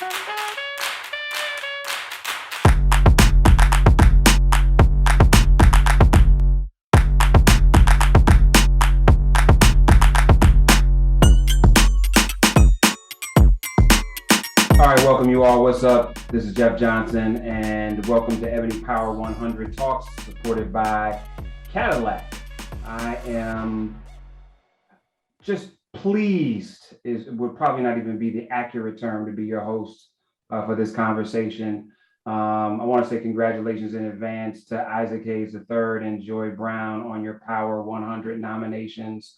All right, welcome you all. What's up? This is Jeff Johnson, and welcome to Ebony Power 100 Talks, supported by Cadillac. I am just pleased, would probably not even be the accurate term, to be your host for this conversation. I want to say congratulations in advance to Isaac Hayes III and Joy Brown on your Power 100 nominations.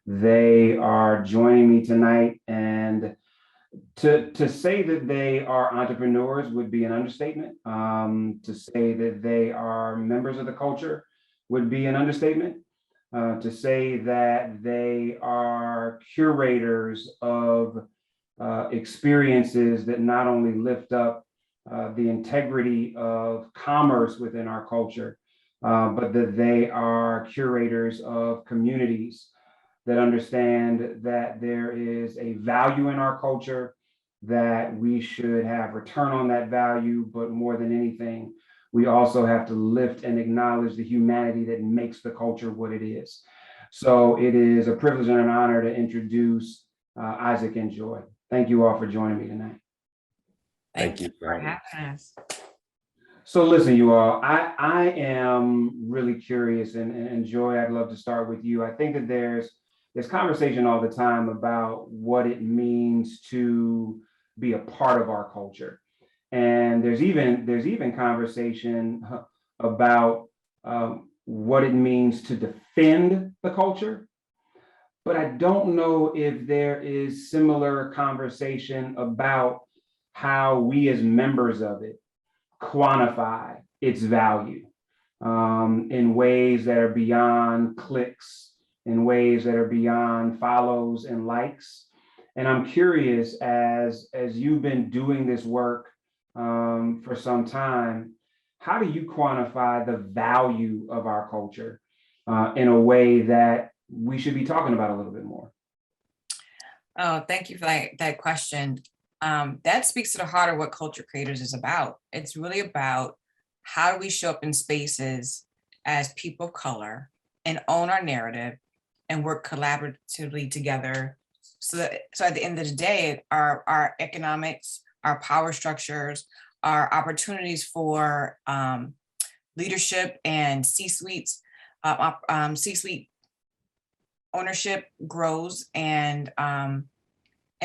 They are joining me tonight, and to say that they are entrepreneurs would be an understatement. To say that they are members of the culture would be an understatement. To say that they are curators of experiences that not only lift up the integrity of commerce within our culture, but that they are curators of communities that understand that there is a value in our culture, that we should have return on that value, but more than anything, we also have to lift and acknowledge the humanity that makes the culture what it is. So it is a privilege and an honor to introduce Isaac and Joy. Thank you all for joining me tonight. Thank you for having us. So listen, you all, I am really curious, and Joy, I'd love to start with you. I think that there's conversation all the time about what it means to be a part of our culture. And there's even conversation about what it means to defend the culture. But I don't know if there is similar conversation about how we as members of it quantify its value in ways that are beyond clicks, in ways that are beyond follows and likes. And I'm curious, as you've been doing this work for some time, how do you quantify the value of our culture in a way that we should be talking about a little bit more? Oh, thank you for that question. That speaks to the heart of what Culture Creators is about. It's really about how do we show up in spaces as people of color and own our narrative and work collaboratively together. So at the end of the day, our economics, our power structures, our opportunities for leadership and C-suite ownership grows, and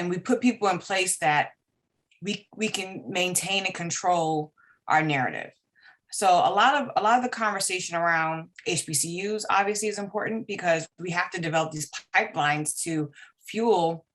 we put people in place that we can maintain and control our narrative. So a lot of the conversation around HBCUs obviously is important because we have to develop these pipelines to fuel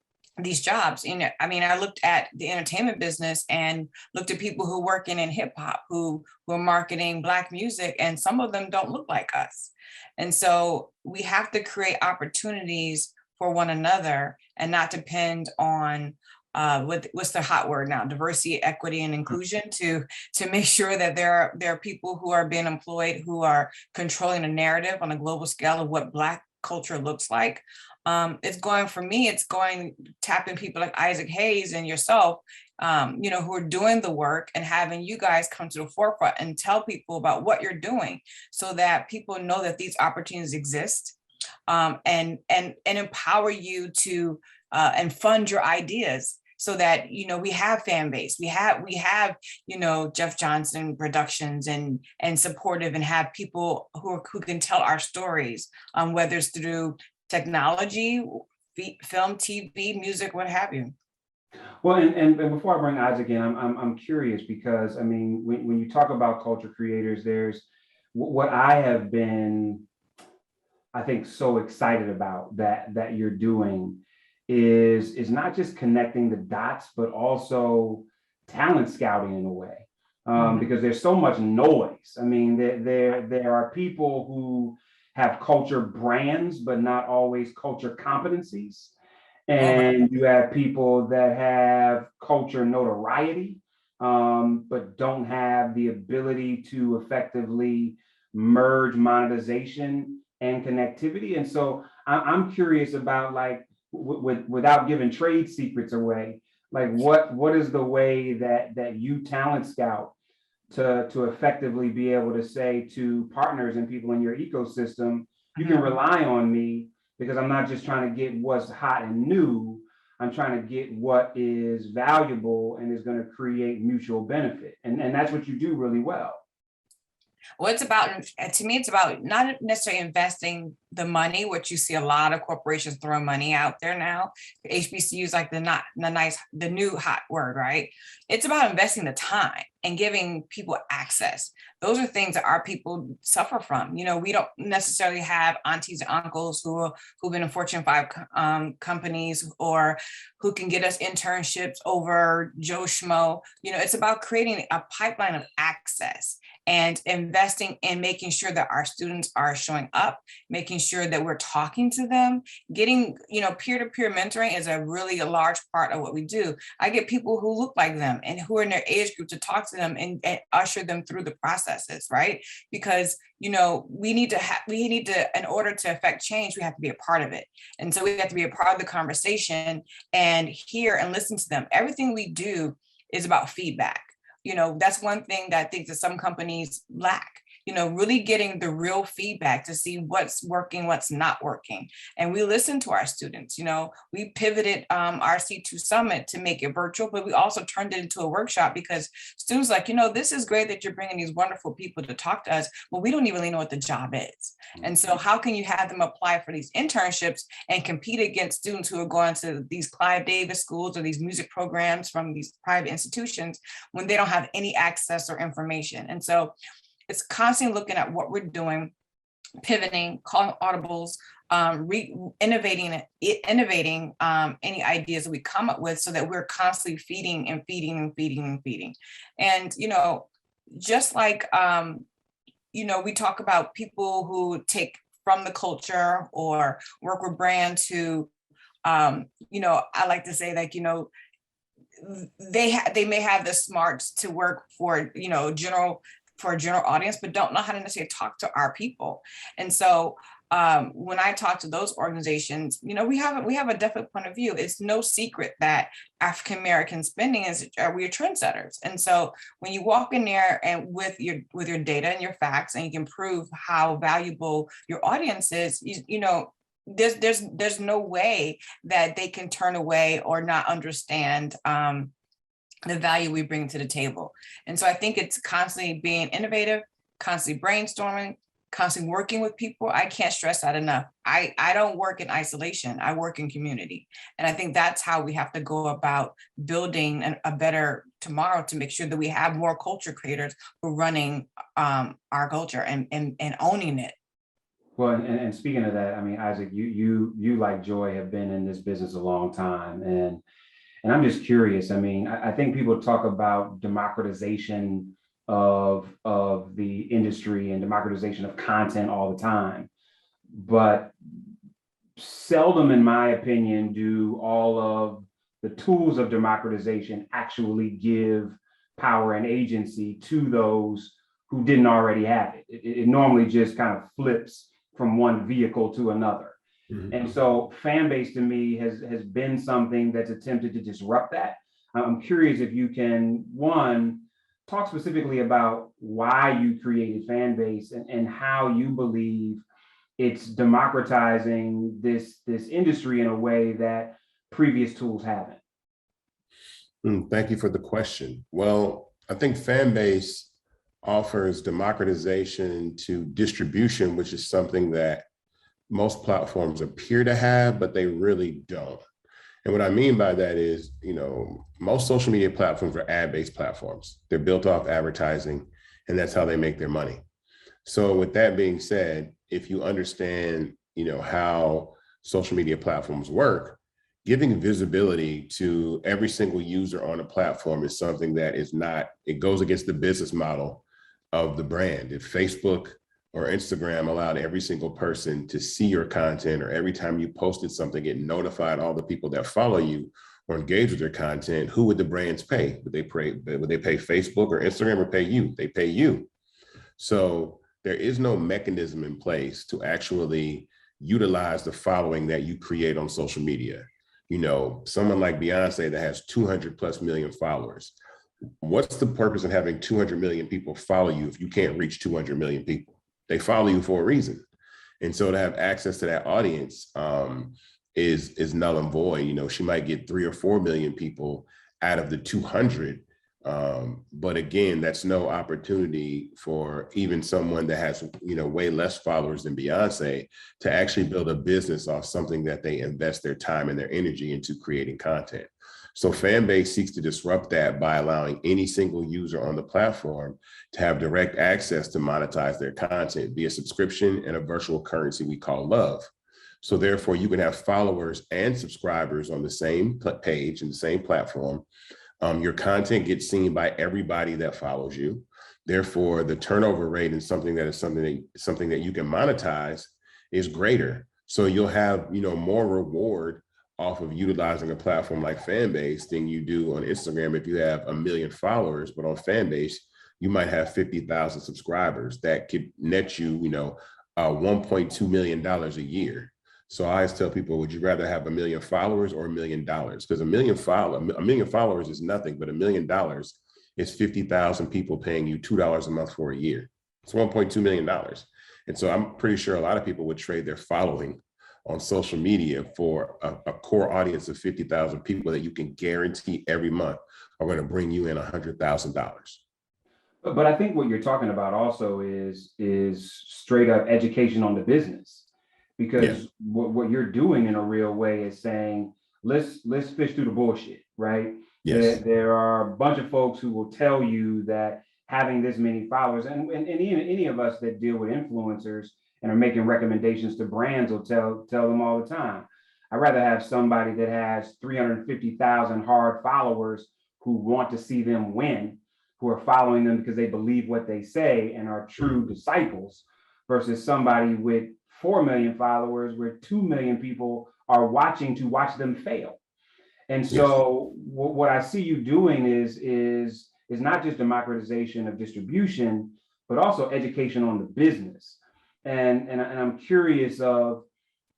these jobs. I mean, I looked at the entertainment business and looked at people who work in hip hop, who are marketing Black music, and some of them don't look like us. And so we have to create opportunities for one another and not depend on what's the hot word now, diversity, equity, and inclusion, to make sure that there are people who are being employed who are controlling a narrative on a global scale of what Black culture looks like. It's going tapping people like Isaac Hayes and yourself, who are doing the work, and having you guys come to the forefront and tell people about what you're doing so that people know that these opportunities exist, and empower you to and fund your ideas so that, we have fan base, we have, Jeff Johnson Productions and supportive, and have people who can tell our stories, whether it's through technology, film, TV, music, what have you. Well, and before I bring Isaac in, I'm curious because, I mean, when you talk about culture creators, there's what I have been, I think, so excited about that you're doing is not just connecting the dots, but also talent scouting in a way, because there's so much noise. I mean, there are people who have culture brands, but not always culture competencies. And you have people that have culture notoriety, but don't have the ability to effectively merge monetization and connectivity. And so I'm curious about, like, without giving trade secrets away, Like what is the way that you talent scout to effectively be able to say to partners and people in your ecosystem, you can rely on me because I'm not just trying to get what's hot and new. I'm trying to get what is valuable and is going to create mutual benefit. And that's what you do really well. Well, it's about, to me, it's about not necessarily investing the money, which you see a lot of corporations throwing money out there now. HBCU is like the new hot word, right? It's about investing the time and giving people access. Those are things that our people suffer from. You know, we don't necessarily have aunties and uncles who've been in Fortune 5 companies, or who can get us internships over Joe Schmo. You know, it's about creating a pipeline of access and investing in making sure that our students are showing up, making sure that we're talking to them, getting, you know, peer-to-peer mentoring is a really large part of what we do. I get people who look like them and who are in their age group to talk to them and usher them through the processes, right? Because, you know, we need to, in order to affect change, we have to be a part of it. And so we have to be a part of the conversation and hear and listen to them. Everything we do is about feedback. You know, that's one thing that I think that some companies lack, you know, really getting the real feedback to see what's working, what's not working. And we listen to our students. You know, we pivoted our C2 Summit to make it virtual, but we also turned it into a workshop because students like, you know, this is great that you're bringing these wonderful people to talk to us, but we don't even really know what the job is. And so how can you have them apply for these internships and compete against students who are going to these Clive Davis schools or these music programs from these private institutions when they don't have any access or information? And so it's constantly looking at what we're doing, pivoting, calling audibles, innovating any ideas that we come up with so that we're constantly feeding and feeding and feeding and feeding. And, you know, just like, you know, we talk about people who take from the culture or work with brands who, you know, I like to say, like, you know, they may have the smarts to work for, you know, for a general audience, but don't know how to necessarily talk to our people. And so when I talk to those organizations, you know, we have a definite point of view. It's no secret that African-American spending we are trendsetters. And so when you walk in there and with your data and your facts, and you can prove how valuable your audience is, you know, there's no way that they can turn away or not understand the value we bring to the table. And so I think it's constantly being innovative, constantly brainstorming, constantly working with people. I can't stress that enough. I don't work in isolation. I work in community. And I think that's how we have to go about building a better tomorrow, to make sure that we have more culture creators who are running our culture and owning it. Well, and speaking of that, I mean, Isaac, you like Joy have been in this business a long time, and I'm just curious. I mean, I think people talk about democratization of the industry and democratization of content all the time, but seldom, in my opinion, do all of the tools of democratization actually give power and agency to those who didn't already have it. It normally just kind of flips from one vehicle to another. Mm-hmm. And so fan base to me has been something that's attempted to disrupt that. I'm curious if you can, one, talk specifically about why you created fan base and how you believe it's democratizing this industry in a way that previous tools haven't. Thank you for the question. Well, I think fan base offers democratization to distribution, which is something that most platforms appear to have, but they really don't. And what I mean by that is, you know, most social media platforms are ad-based platforms. They're built off advertising, and that's how they make their money. So with that being said, if you understand, you know, how social media platforms work, giving visibility to every single user on a platform is something that is not, it goes against the business model of the brand. If Facebook or Instagram allowed every single person to see your content, or every time you posted something, it notified all the people that follow you or engage with your content, who would the brands pay? Would they pay Facebook or Instagram, or pay you? They pay you. So there is no mechanism in place to actually utilize the following that you create on social media. someone like Beyonce that has 200 plus million followers. What's the purpose of having 200 million people follow you if you can't reach 200 million people? They follow you for a reason. And so to have access to that audience is null and void. She might get 3 or 4 million people out of the 200. But again, that's no opportunity for even someone that has, way less followers than Beyonce to actually build a business off something that they invest their time and their energy into creating content. So Fanbase seeks to disrupt that by allowing any single user on the platform to have direct access to monetize their content via subscription and a virtual currency we call love. So therefore, you can have followers and subscribers on the same page and the same platform. Your content gets seen by everybody that follows you. Therefore, the turnover rate is something that you can monetize is greater. So you'll have more reward off of utilizing a platform like Fanbase than you do on Instagram if you have 1 million followers, but on Fanbase, you might have 50,000 subscribers that could net you, $1.2 million a year. So I always tell people, would you rather have 1 million followers or $1 million? Because a million followers is nothing, but $1 million is 50,000 people paying you $2 a month for a year. It's $1.2 million. And so I'm pretty sure a lot of people would trade their following on social media for a core audience of 50,000 people that you can guarantee every month are going to bring you in $100,000. But I think what you're talking about also is straight up education on the business, because what you're doing in a real way is saying, let's fish through the bullshit, right? Yes. There are a bunch of folks who will tell you that having this many followers, and any of us that deal with influencers and are making recommendations to brands will tell them all the time, I'd rather have somebody that has 350,000 hard followers who want to see them win, who are following them because they believe what they say and are true disciples, versus somebody with 4 million followers where 2 million people are watching to watch them fail. And so what I see you doing is not just democratization of distribution, but also education on the business. And I'm curious of,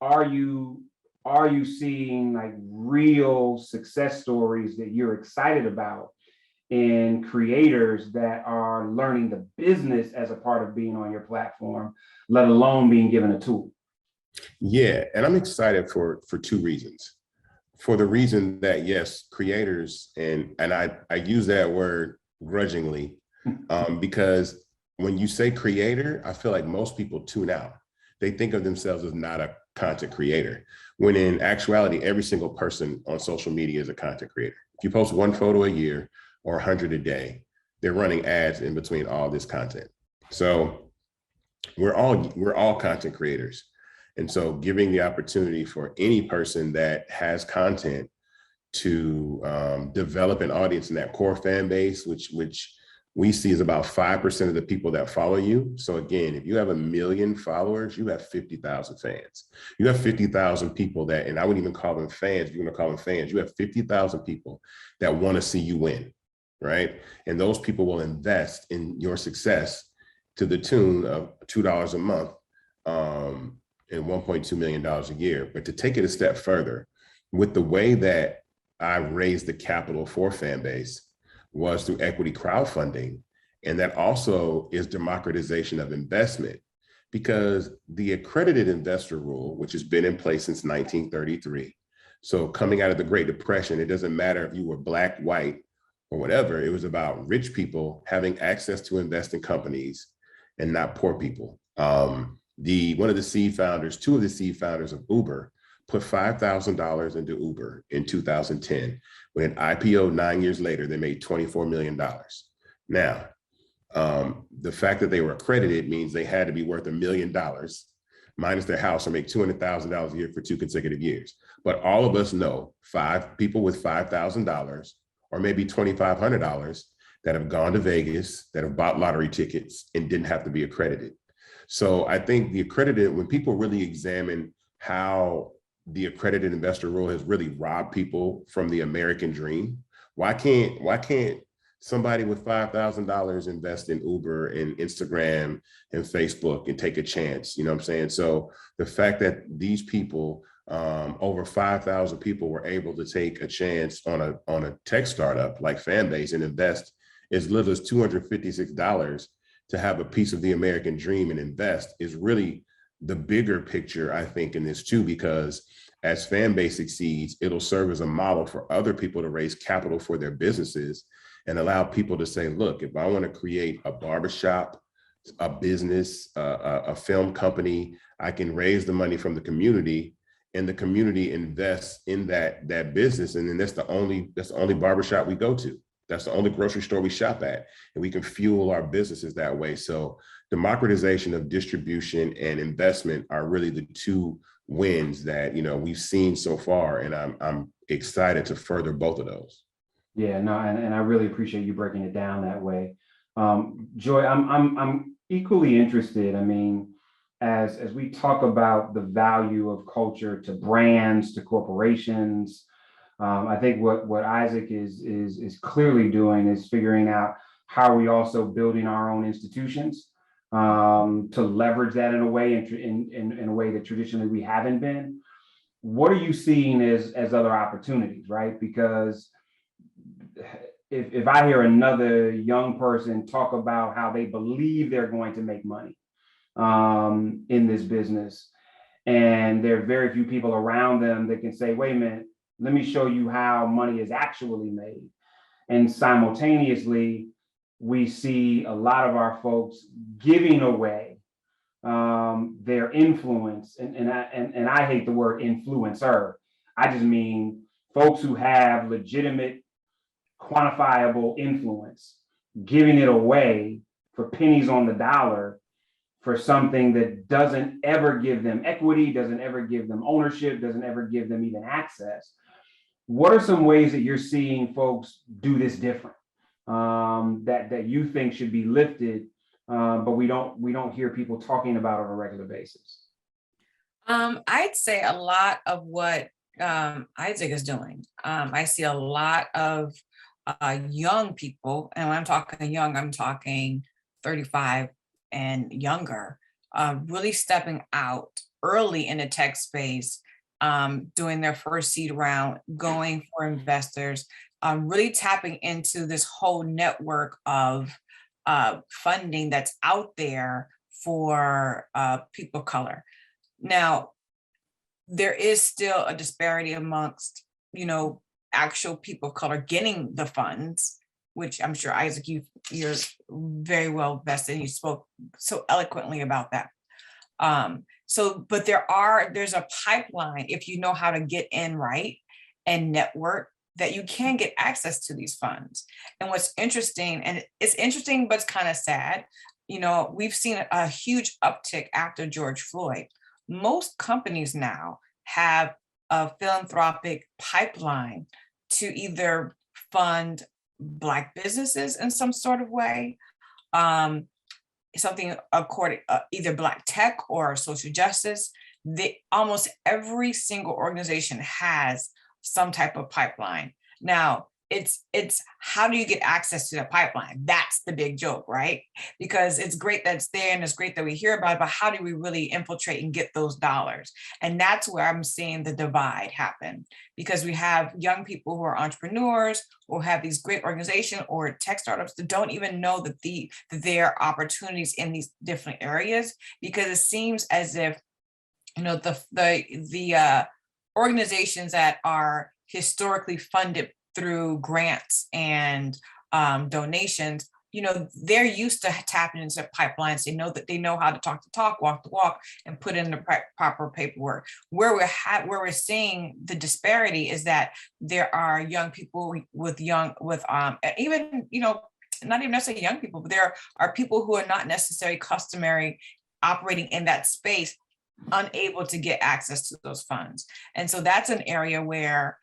are you seeing like real success stories that you're excited about in creators that are learning the business as a part of being on your platform, let alone being given a tool? Yeah, and I'm excited for 2 reasons. For the reason that, yes, creators, and I use that word grudgingly, because when you say creator, I feel like most people tune out. They think of themselves as not a content creator, when in actuality, every single person on social media is a content creator. If you post 1 photo a year or 100 a day, they're running ads in between all this content. So we're all content creators. And so giving the opportunity for any person that has content to develop an audience in that core fan base, which we see is about 5% of the people that follow you. So again, if you have 1 million followers, you have 50,000 fans. You have 50,000 people that, and I wouldn't even call them fans, if you're gonna call them fans, you have 50,000 people that wanna see you win, right? And those people will invest in your success to the tune of $2 a month and $1.2 million a year. But to take it a step further, with the way that I raised the capital for Fanbase was through equity crowdfunding. And that also is democratization of investment, because the accredited investor rule, which has been in place since 1933. So coming out of the Great Depression, it doesn't matter if you were black, white, or whatever, it was about rich people having access to invest in companies and not poor people. Two of the seed founders of Uber put $5,000 into Uber in 2010. When it IPO'd 9 years later, they made $24 million. Now, the fact that they were accredited means they had to be worth $1 million minus their house or make $200,000 a year for 2 consecutive years. But all of us know 5 people with $5,000 or maybe $2,500 that have gone to Vegas, that have bought lottery tickets and didn't have to be accredited. So I think the accredited, when people really examine how the accredited investor rule has really robbed people from the American dream, why can't somebody with $5,000 invest in Uber and Instagram and Facebook and take a chance? You know what I'm saying? So the fact that these people over 5,000 people were able to take a chance on a tech startup like Fanbase and invest as little as $256 to have a piece of the American dream and invest is really the bigger picture, I think, in this too, because as Fanbase succeeds, it'll serve as a model for other people to raise capital for their businesses and allow people to say, look, if I want to create a barbershop, a business, a film company, I can raise the money from the community and the community invests in that business. And then that's the only barbershop we go to. That's the only grocery store we shop at, and we can fuel our businesses that way. So democratization of distribution and investment are really the two wins that, we've seen so far. And I'm excited to further both of those. Yeah, no, and I really appreciate you breaking it down that way. Joy, I'm equally interested. I mean, as we talk about the value of culture to brands, to corporations, I think what Isaac is clearly doing is figuring out how are we also building our own institutions to leverage that in a way in a way that traditionally we haven't been. What are you seeing as other opportunities, right? Because if I hear another young person talk about how they believe they're going to make money in this business, and there are very few people around them that can say, wait a minute, let me show you how money is actually made. And simultaneously, we see a lot of our folks giving away their influence. And I hate the word influencer. I just mean folks who have legitimate, quantifiable influence, giving it away for pennies on the dollar for something that doesn't ever give them equity, doesn't ever give them ownership, doesn't ever give them even access. What are some ways that you're seeing folks do this different that you think should be lifted, but we don't hear people talking about on a regular basis? I'd say a lot of what Isaac is doing. I see a lot of young people, and when I'm talking young, I'm talking 35 and younger, really stepping out early in the tech space, doing their first seed round, going for investors, really tapping into this whole network of funding that's out there for people of color. Now, there is still a disparity amongst, actual people of color getting the funds, which I'm sure, Isaac, you're very well vested. You spoke so eloquently about that. But there's a pipeline, if you know how to get in right and network, that you can get access to these funds. And what's interesting, and it's interesting, but it's kind of sad, we've seen a huge uptick after George Floyd. Most companies now have a philanthropic pipeline to either fund Black businesses in some sort of way, something according either Black tech or social justice. Almost every single organization has some type of pipeline. Now, it's how do you get access to the pipeline? That's the big joke, right? Because it's great that it's there and it's great that we hear about it, but how do we really infiltrate and get those dollars? And that's where I'm seeing the divide happen, because we have young people who are entrepreneurs or have these great organizations or tech startups that don't even know that there are opportunities in these different areas, because it seems as if the organizations that are historically funded through grants and donations, they're used to tapping into pipelines. They know how to talk, walk the walk, and put in the proper paperwork. Where we're seeing the disparity is that there are young people even not even necessarily young people, but there are people who are not necessarily customary operating in that space, unable to get access to those funds. And so that's an area where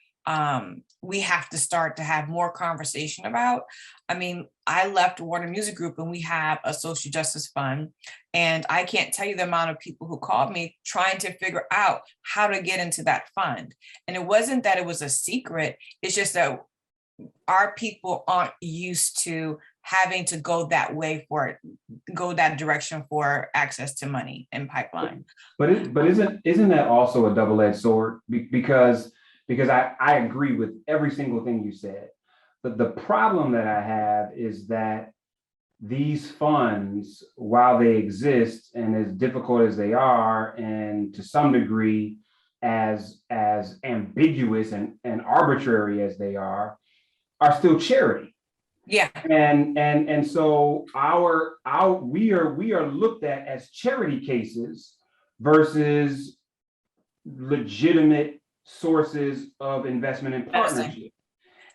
we have to start to have more conversation about. I mean, I left Warner Music Group and we have a social justice fund, and I can't tell you the amount of people who called me trying to figure out how to get into that fund. And it wasn't that it was a secret, it's just that our people aren't used to having to go that way go that direction for access to money and pipeline. But isn't that also a double-edged sword? Because I agree with every single thing you said. But the problem that I have is that these funds, while they exist and as difficult as they are, and to some degree as ambiguous and arbitrary as they are still charity. Yeah. And so we are looked at as charity cases versus legitimate sources of investment and partnership.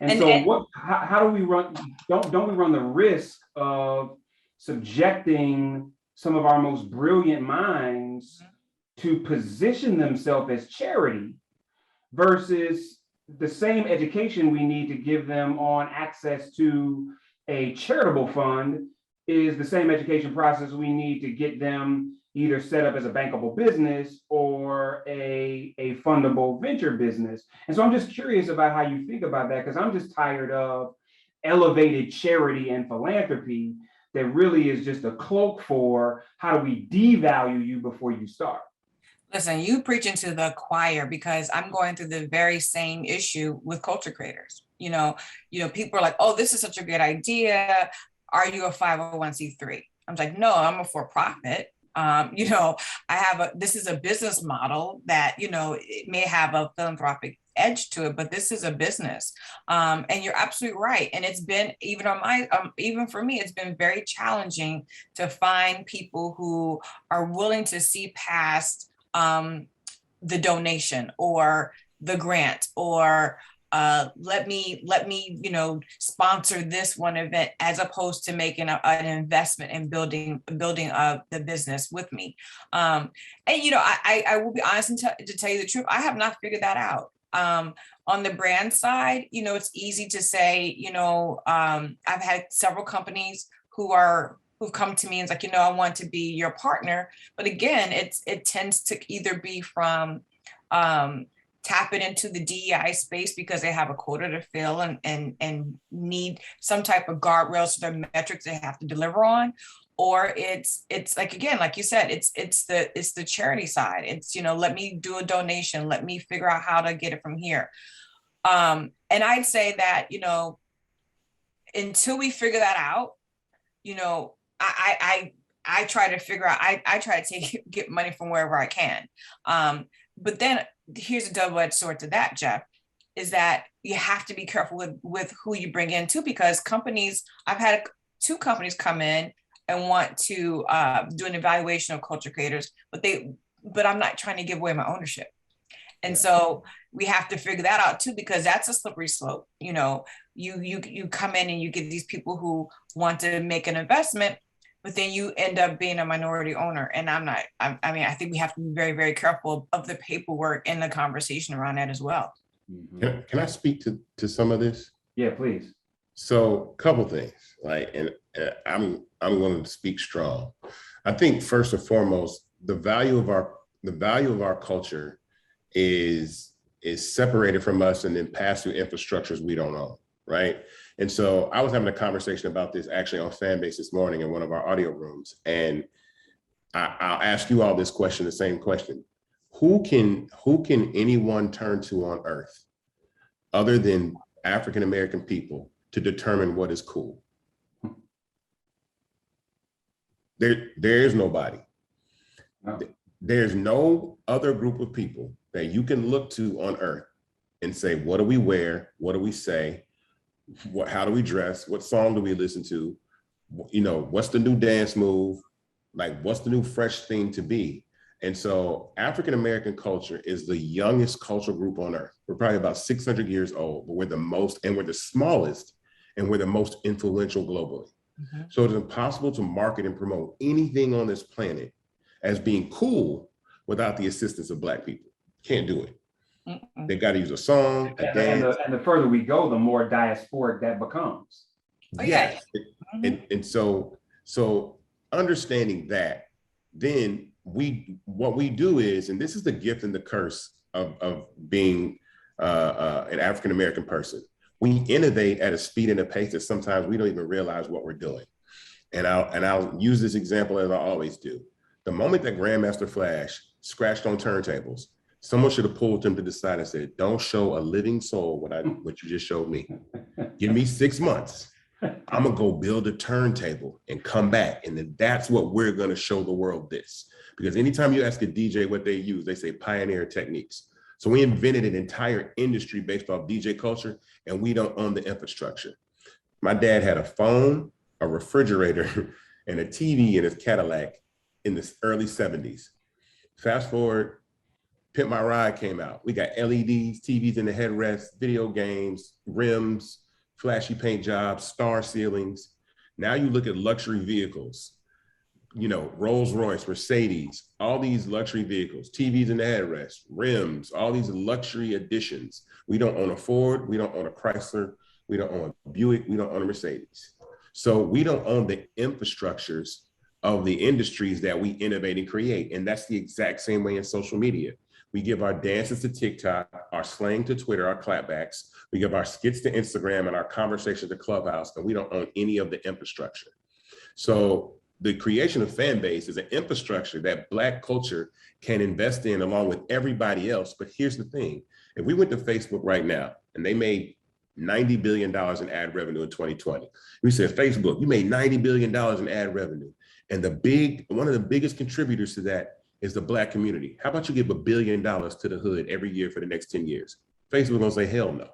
And so how do we run, don't we run the risk of subjecting some of our most brilliant minds to position themselves as charity versus the same education we need to give them on access to a charitable fund is the same education process we need to get them either set up as a bankable business or a fundable venture business. And so I'm just curious about how you think about that, because I'm just tired of elevated charity and philanthropy that really is just a cloak for how do we devalue you before you start. Listen, you preaching to the choir, because I'm going through the very same issue with culture creators. People are like, oh, this is such a good idea. Are you a 501c3? I'm like, no, I'm a for-profit. This is a business model that, it may have a philanthropic edge to it, but this is a business. And you're absolutely right. And it's been, even for me, it's been very challenging to find people who are willing to see past the donation or the grant or let me sponsor this one event, as opposed to making an investment in building the business with me. I will be honest to tell you the truth, I have not figured that out. On the brand side, it's easy to say, I've had several companies who've come to me and it's like, I want to be your partner. But again, it tends to either be from tapping into the DEI space because they have a quota to fill and need some type of guardrails to their metrics they have to deliver on. Or it's like, again, like you said, it's the charity side. It's, let me do a donation. Let me figure out how to get it from here. And I'd say that, until we figure that out, I try to figure out, I try to get money from wherever I can. But then here's a double-edged sword to that, Jeff, is that you have to be careful with who you bring in too, because I've had 2 companies come in and want to do an evaluation of culture creators, but I'm not trying to give away my ownership. And so we have to figure that out too, because that's a slippery slope. You come in and you get these people who want to make an investment, but then you end up being a minority owner. And I think we have to be very, very careful of the paperwork and the conversation around that as well. Can I speak to some of this? Yeah, please. So a couple things, and I'm going to speak strong. I think first and foremost, the value of our culture is separated from us and then passed through infrastructures we don't own, right? And so I was having a conversation about this actually on Fanbase this morning in one of our audio rooms. And I'll ask you all this question, the same question. Who can anyone turn to on earth other than African-American people to determine what is cool? There is nobody. No. There's no other group of people that you can look to on earth and say, what do we wear? What do we say? How do we dress? What song do we listen to? What's the new dance move? What's the new fresh thing to be? And so African-American culture is the youngest cultural group on earth. We're probably about 600 years old, but we're the smallest, and we're the most influential globally. Mm-hmm. So it's impossible to market and promote anything on this planet as being cool without the assistance of Black people. Can't do it. Mm-mm. They got to use a song, a dance. And the further we go, the more diasporic that becomes. Yes. Mm-hmm. And so understanding that, then what we do is, and this is the gift and the curse of being an African-American person, We innovate at a speed and a pace that sometimes we don't even realize what we're doing. And I'll use this example as I always do. The moment that Grandmaster Flash scratched on turntables, someone should have pulled him to the side and said, "Don't show a living soul what you just showed me. Give me 6 months. I'm gonna go build a turntable and come back. And then that's what we're gonna show the world this." Because anytime you ask a DJ what they use, they say pioneer techniques. So we invented an entire industry based off DJ culture, and we don't own the infrastructure. My dad had a phone, a refrigerator, and a TV in his Cadillac in the early 70s. Fast forward, Pimp My Ride came out. We got LEDs, TVs in the headrest, video games, rims, flashy paint jobs, star ceilings. Now you look at luxury vehicles, you know, Rolls Royce, Mercedes, all these luxury vehicles, TVs in the headrest, rims, all these luxury additions. We don't own a Ford, we don't own a Chrysler, we don't own a Buick, we don't own a Mercedes. So we don't own the infrastructures of the industries that we innovate and create. And that's the exact same way in social media. We give our dances to TikTok, our slang to Twitter, our clapbacks. We give our skits to Instagram and our conversations to Clubhouse, and we don't own any of the infrastructure. So the creation of fan base is an infrastructure that Black culture can invest in along with everybody else. But here's the thing. If we went to Facebook right now and they made $90 billion in ad revenue in 2020, we said, Facebook, you made $90 billion in ad revenue. And one of the biggest contributors to that is the Black community. How about you give $1 billion to the hood every year for the next 10 years? Facebook gonna say, hell no.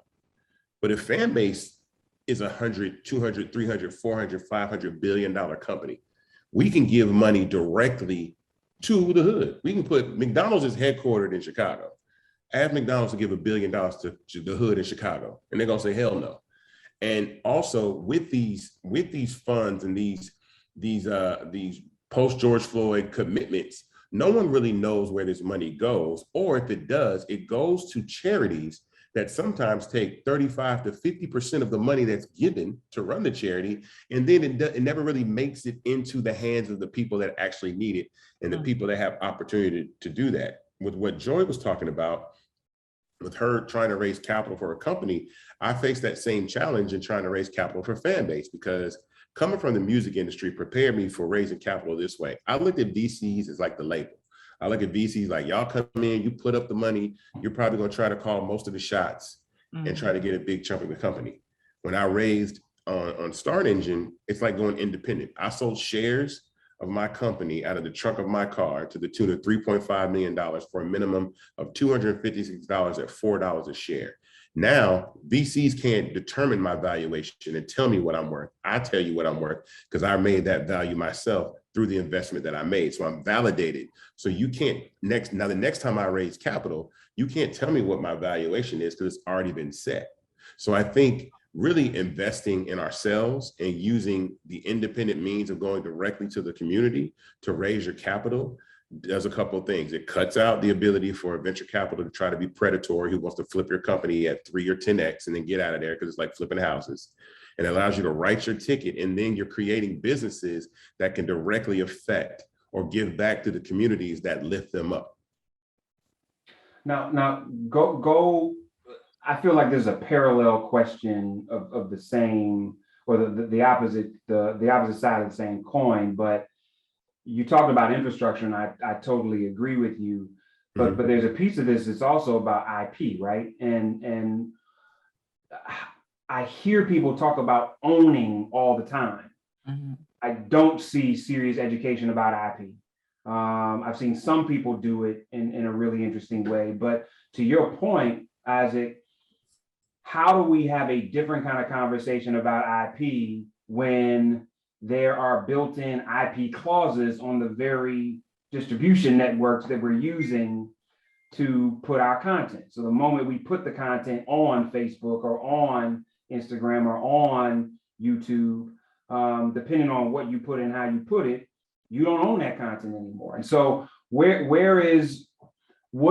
But if fan base is 100, 200, 300, 400, 500 billion dollar company, we can give money directly to the hood. We can put, McDonald's is headquartered in Chicago. Ask McDonald's to give $1 billion to the hood in Chicago, and they're gonna say, hell no. And also with these funds and these post George Floyd commitments, no one really knows where this money goes, or if it does, it goes to charities that sometimes take 35 to 50% of the money that's given to run the charity, and then it never really makes it into the hands of the people that actually need it and the people that have opportunity to do that. With what Joy was talking about, with her trying to raise capital for a company, I faced that same challenge in trying to raise capital for fan base, because coming from the music industry prepared me for raising capital this way. I looked at VCs as like the label. I look at VCs like, y'all come in, you put up the money, you're probably gonna try to call most of the shots and try to get a big chunk of the company. When I raised on Start Engine, it's like going independent. I sold shares of my company out of the trunk of my car to the tune of $3.5 million for a minimum of $256 at $4 a share. Now, VCs can't determine my valuation and tell me what I'm worth. I tell you what I'm worth because I made that value myself through the investment that I made. So I'm validated. So you can't the next time I raise capital, you can't tell me what my valuation is because it's already been set. So I think really investing in ourselves and using the independent means of going directly to the community to raise your capital does a couple of things. It cuts out the ability for venture capital to try to be predatory, who wants to flip your company at 3 or 10x and then get out of there because it's like flipping houses. And it allows you to write your ticket, and then you're creating businesses that can directly affect or give back to the communities that lift them up. Now go. I feel like there's a parallel question of the same, or the opposite side of the same coin. But you talked about infrastructure, and I totally agree with you. But there's a piece of this that's also about IP, right? And I hear people talk about owning all the time. I don't see serious education about IP. I've seen some people do it in a really interesting way. But to your point, Isaac, how do we have a different kind of conversation about IP when there are built-in IP clauses on the very distribution networks that we're using to put our content? So the moment we put the content on Facebook or on Instagram or on YouTube, depending on what you put and how you put it, you don't own that content anymore. And so what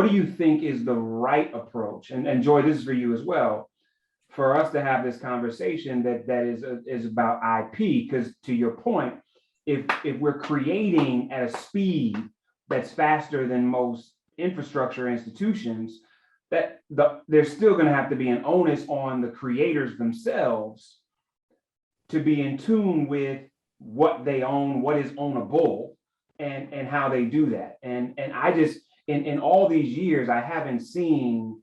do you think is the right approach? And Joy, this is for you as well, for us to have this conversation that is about IP, because to your point, if we're creating at a speed that's faster than most infrastructure institutions, there's still going to have to be an onus on the creators themselves to be in tune with what they own, what is ownable, and how they do that. And I just in all these years, I haven't seen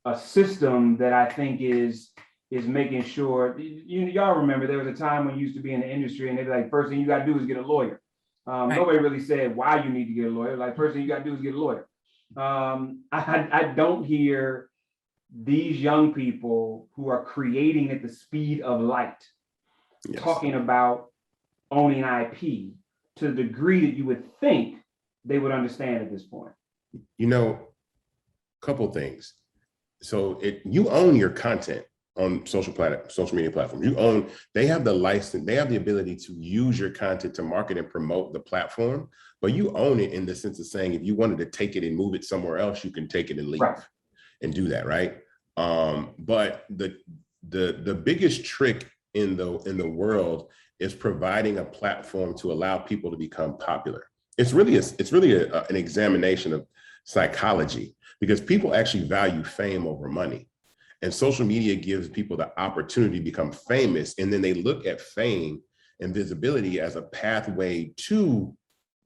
a system that I think is making sure. Y'all remember there was a time when you used to be in the industry and they'd be like, first thing you got to do is get a lawyer. Right. Nobody really said why you need to get a lawyer. Like, first thing you got to do is get a lawyer. I don't hear these young people who are creating at the speed of light, yes, talking about owning IP to the degree that you would think they would understand at this point. A couple things. So you own your content on social media platforms. They have the license, they have the ability to use your content to market and promote the platform, but you own it in the sense of saying, if you wanted to take it and move it somewhere else, you can take it and leave, right, and do that, right? But the biggest trick in the world is providing a platform to allow people to become popular. It's really an examination of psychology, because people actually value fame over money. And social media gives people the opportunity to become famous. And then they look at fame and visibility as a pathway to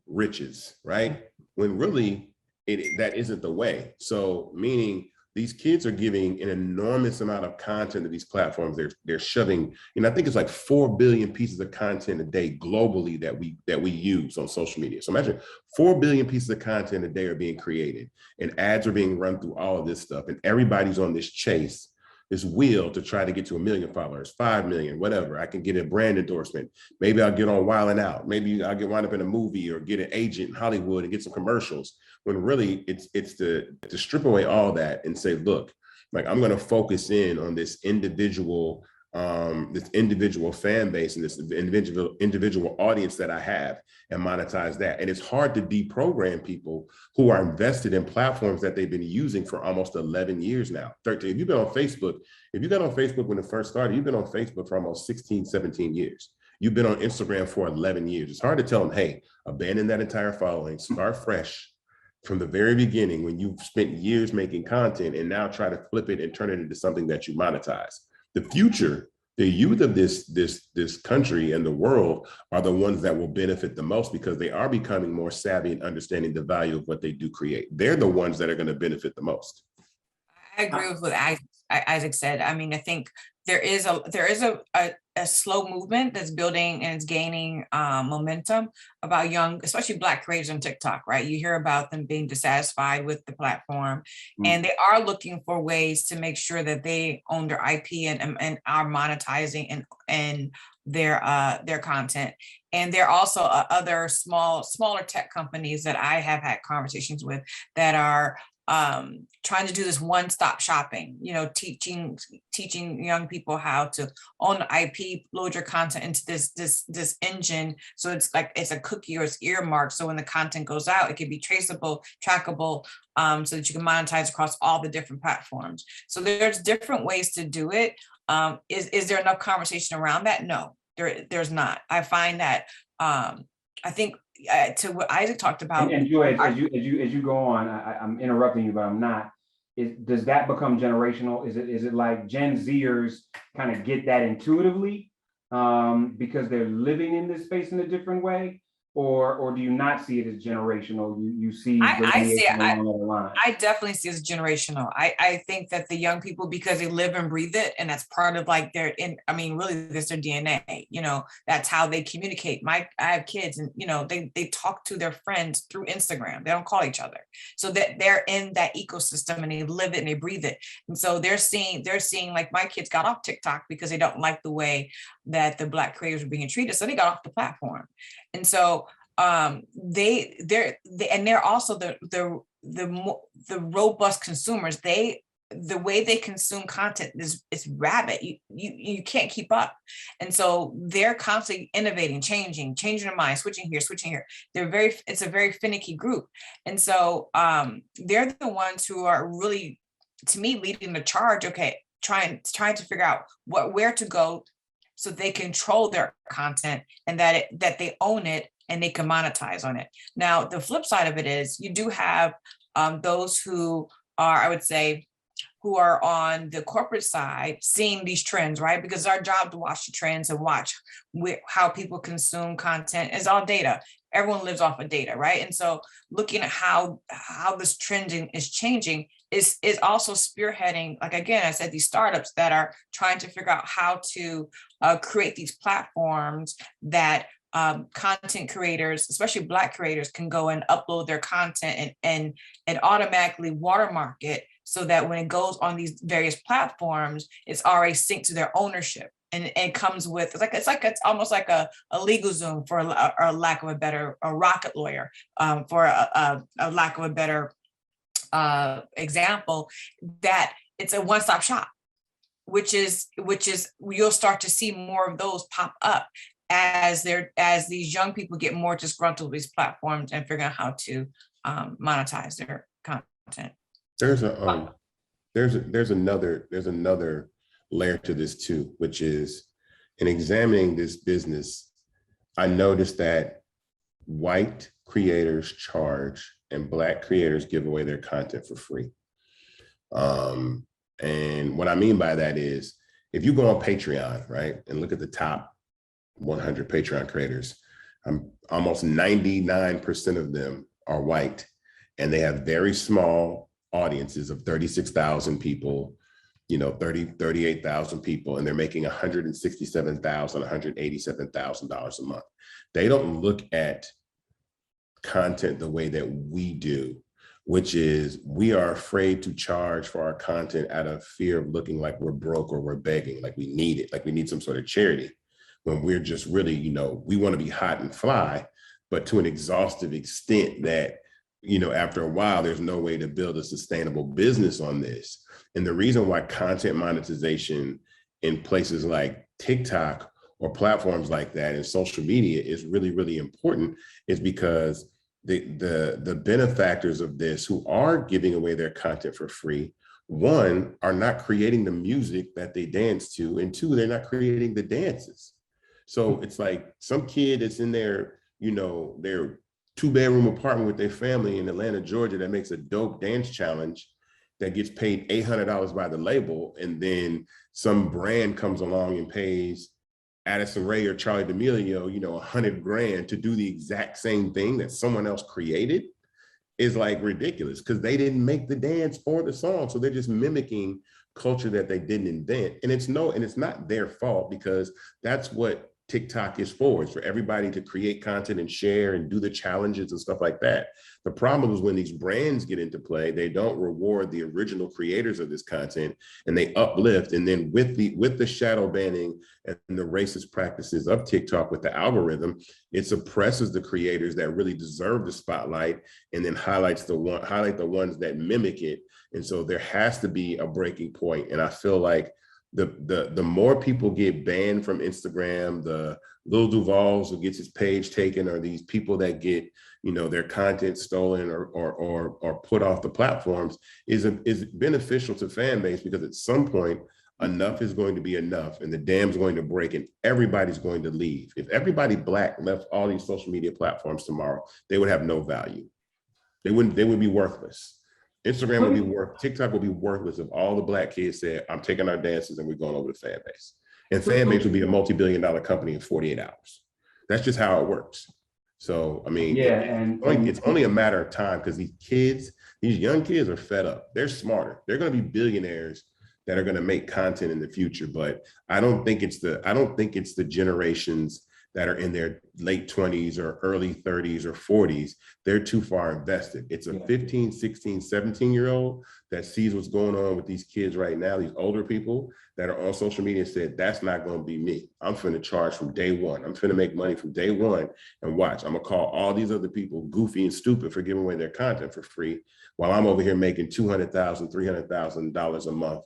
riches, right? When really that isn't the way. So meaning these kids are giving an enormous amount of content to these platforms. They're shoving, I think it's like 4 billion pieces of content a day globally that we use on social media. So imagine 4 billion pieces of content a day are being created, and ads are being run through all of this stuff. And everybody's on this chase, this wheel to try to get to 1 million followers, 5 million, whatever. I can get a brand endorsement. Maybe I'll get on Wild 'N Out. Maybe I'll wind up in a movie or get an agent in Hollywood and get some commercials. When really it's to strip away all that and say, look, like, I'm going to focus in on this individual fan base and this individual audience that I have, and monetize that. And it's hard to deprogram people who are invested in platforms that they've been using for almost 11 years now. 13. If you've been on Facebook, if you got on Facebook when it first started, you've been on Facebook for almost 16, 17 years. You've been on Instagram for 11 years. It's hard to tell them, hey, abandon that entire following, start fresh from the very beginning when you've spent years making content, and now try to flip it and turn it into something that you monetize. The future, the youth of this country and the world are the ones that will benefit the most, because they are becoming more savvy and understanding the value of what they do create. They're the ones that are going to benefit the most. I agree with what Isaac said. I mean, I think there is a slow movement that's building and it's gaining momentum about young, especially Black creators on TikTok, right? You hear about them being dissatisfied with the platform, and they are looking for ways to make sure that they own their IP and are monetizing and their content. And there are also other smaller tech companies that I have had conversations with that are trying to do this one-stop shopping, teaching young people how to own IP, load your content into this engine. So it's like it's a cookie or it's earmarked. So when the content goes out, it can be traceable, trackable, so that you can monetize across all the different platforms. So there's different ways to do it. Is there enough conversation around that? No, there's not. I find that I think to what Isaac talked about. And Joy, as you go on, I'm interrupting you, but I'm not. Does that become generational? Is it like Gen Zers kind of get that intuitively because they're living in this space in a different way? Or do you not see it as generational? You see I see it. along the line. I definitely see it as generational. I think that the young people, because they live and breathe it, and that's part of like really that's their DNA. That's how they communicate. I have kids, and they talk to their friends through Instagram. They don't call each other, so that they're in that ecosystem and they live it and they breathe it. And so they're seeing like my kids got off TikTok because they don't like the way that the Black creators were being treated, so they got off the platform. And so they're also the robust consumers. The way they consume content is rabid. You can't keep up. And so they're constantly innovating, changing their mind, switching here. It's a very finicky group. And so they're the ones who are really, to me, leading the charge. Okay, trying to figure out where to go so they control their content and that they own it and they can monetize on it. Now, the flip side of it is you do have those who are, I would say, who are on the corporate side seeing these trends, right? Because it's our job to watch the trends and watch how people consume content. It's all data. Everyone lives off of data, right? And so looking at how this trending is changing is also spearheading, like, again, I said, these startups that are trying to figure out how to create these platforms that content creators, especially Black creators, can go and upload their content and automatically watermark it, so that when it goes on these various platforms, it's already synced to their ownership. And it comes with, it's almost like a legal Zoom, for a lack of a better, a rocket lawyer, for a lack of a better example, that it's a one-stop shop, which is you'll start to see more of those pop up as these young people get more disgruntled with these platforms and figure out how to monetize their content. There's another layer to this too, which is, in examining this business, I noticed that white creators charge and Black creators give away their content for free. And what I mean by that is, if you go on Patreon, right, and look at the top 100 Patreon creators, almost 99% of them are white, and they have very small audiences of 36,000 people, 38,000 people, and they're making $167,000, $187,000 a month. They don't look at content the way that we do, which is, we are afraid to charge for our content out of fear of looking like we're broke or we're begging, like we need it, like we need some sort of charity, when we're just really, we want to be hot and fly, but to an exhaustive extent that, after a while, there's no way to build a sustainable business on this. And the reason why content monetization in places like TikTok or platforms like that and social media is really, really important is because the benefactors of this, who are giving away their content for free, one, are not creating the music that they dance to, and two, they're not creating the dances. So it's like some kid that's in their 2-bedroom apartment with their family in Atlanta, Georgia, that makes a dope dance challenge that gets paid $800 by the label, and then some brand comes along and pays Addison Rae or Charlie D'Amelio, $100 grand to do the exact same thing that someone else created, is like ridiculous, because they didn't make the dance or the song. So they're just mimicking culture that they didn't invent. And it's not their fault, because that's what TikTok is for. It's for everybody to create content and share and do the challenges and stuff like that. The problem is, when these brands get into play, they don't reward the original creators of this content, and they uplift. And then with the shadow banning and the racist practices of TikTok with the algorithm, it suppresses the creators that really deserve the spotlight, and then highlight the ones that mimic it. And so there has to be a breaking point. And I feel like the more people get banned from Instagram, the Lil Duvals who gets his page taken, or these people that get their content stolen or put off the platforms, is beneficial to fan base, because at some point enough is going to be enough, and the dam's going to break, and everybody's going to leave. If everybody Black left all these social media platforms tomorrow, they would have no value. They would be worthless. Instagram would be TikTok would be worthless if all the Black kids said, I'm taking our dances and we're going over to fan base. And fan base would be a multi-billion-dollar company in 48 hours. That's just how it works. So, I mean, it's only a matter of time, because these young kids are fed up. They're smarter. They're going to be billionaires that are going to make content in the future. But I don't think it's the generations that are in their late 20s or early 30s or 40s. They're too far invested. It's a 15, 16, 17-year-old that sees what's going on with these kids right now, these older people that are on social media, and said, that's not going to be me. I'm finna charge from day one. I'm finna make money from day one, and watch. I'm gonna call all these other people goofy and stupid for giving away their content for free, while I'm over here making $200,000, $300,000 a month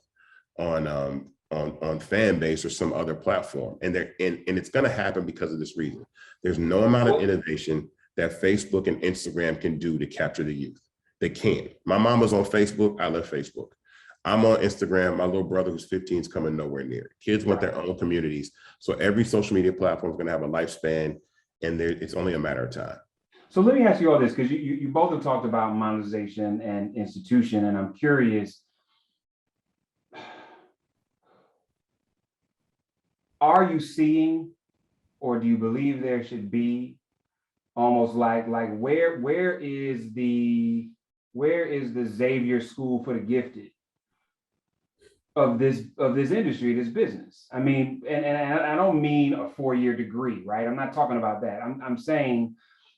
on fan base or some other platform. And it's going to happen because of this reason. There's no amount of innovation that Facebook and Instagram can do to capture the youth. They can't. My mama's on Facebook. I love Facebook. I'm on Instagram. My little brother who's 15 is coming nowhere near. Kids want their own communities. So every social media platform is going to have a lifespan, and it's only a matter of time. So let me ask you all this, because you both have talked about monetization and institution, and I'm curious, are you seeing, or do you believe there should be almost like where is the Xavier School for the Gifted of this industry, this business? I mean, and I don't mean a 4-year degree, right? I'm not talking about that. I'm saying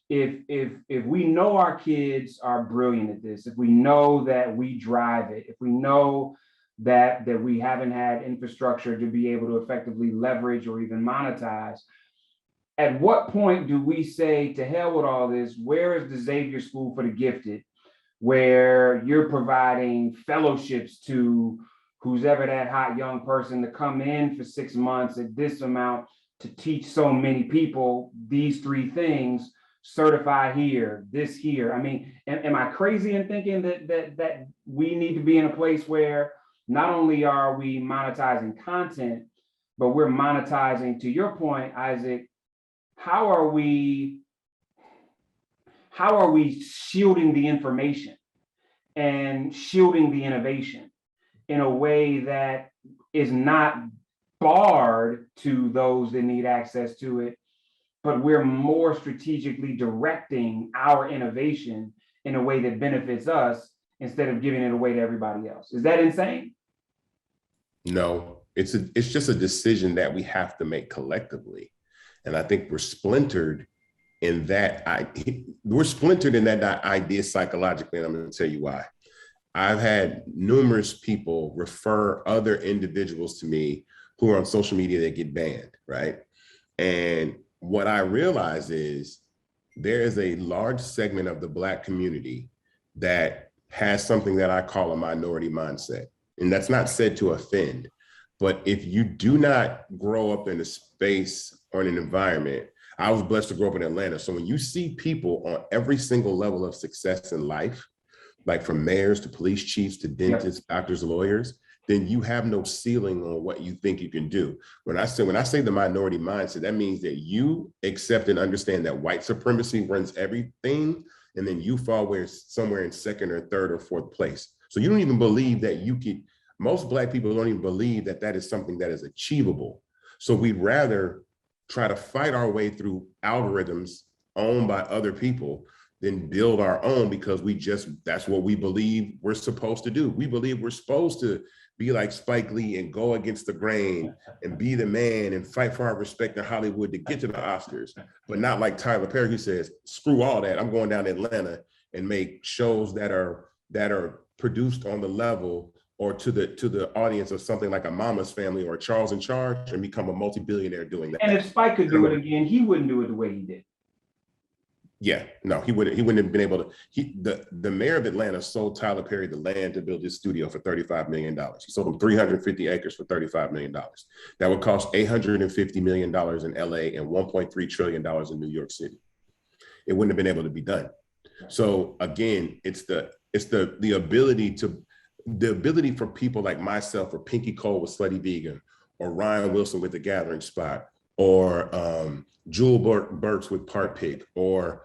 if we know our kids are brilliant at this, if we know that we drive it, if we know that we haven't had infrastructure to be able to effectively leverage or even monetize, at what point do we say, to hell with all this? Where is the Xavier School for the Gifted, where you're providing fellowships to who's ever that hot young person to come in for 6 months at this amount to teach so many people these 3 things, certify here, this here? I mean, am I crazy in thinking that we need to be in a place where not only are we monetizing content, but we're monetizing, to your point, Isaac, how are we shielding the information and shielding the innovation in a way that is not barred to those that need access to it, but we're more strategically directing our innovation in a way that benefits us instead of giving it away to everybody else? Is that insane? No, it's just a decision that we have to make collectively. And I think we're splintered in that idea psychologically, and I'm going to tell you why. I've had numerous people refer other individuals to me who are on social media that get banned, right? And what I realize is there is a large segment of the Black community that has something that I call a minority mindset. And that's not said to offend, but if you do not grow up in a space or in an environment, I was blessed to grow up in Atlanta. So when you see people on every single level of success in life, like from mayors to police chiefs to dentists, doctors, lawyers, then you have no ceiling on what you think you can do. When I say the minority mindset, that means that you accept and understand that white supremacy runs everything, and then you fall somewhere in second or third or fourth place. So you don't even believe that you could. Most Black people don't even believe that that is something that is achievable. So we'd rather try to fight our way through algorithms owned by other people than build our own, because that's what we believe we're supposed to do. We believe we're supposed to be like Spike Lee and go against the grain and be the man and fight for our respect in Hollywood to get to the Oscars, but not like Tyler Perry, who says, screw all that, I'm going down to Atlanta and make shows that are produced on the level or to the audience of something like a Mama's Family or Charles in Charge, and become a multi-billionaire doing that. And if Spike could do it again, he wouldn't do it the way he did. Yeah, no, he wouldn't have been able to. The mayor of Atlanta sold Tyler Perry the land to build his studio for $35 million. He sold him 350 acres for $35 million. That would cost $850 million in LA and $1.3 trillion in New York City. It wouldn't have been able to be done. So again, it's the ability for people like myself, or Pinky Cole with Slutty Vegan, or Ryan Wilson with The Gathering Spot, or Jewel Burks with Part Pick, or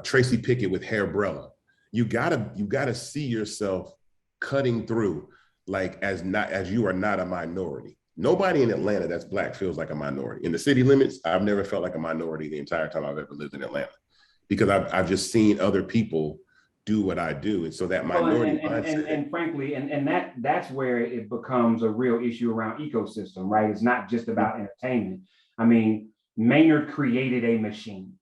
Tracy Pickett with Hairbrella. You gotta see yourself cutting through, like as you are not a minority. Nobody in Atlanta that's Black feels like a minority. In the city limits, I've never felt like a minority the entire time I've ever lived in Atlanta, because I've just seen other people do what I do. And so that minority mindset. And frankly, that's where it becomes a real issue around ecosystem, right? It's not just about entertainment. I mean, Maynard created a machine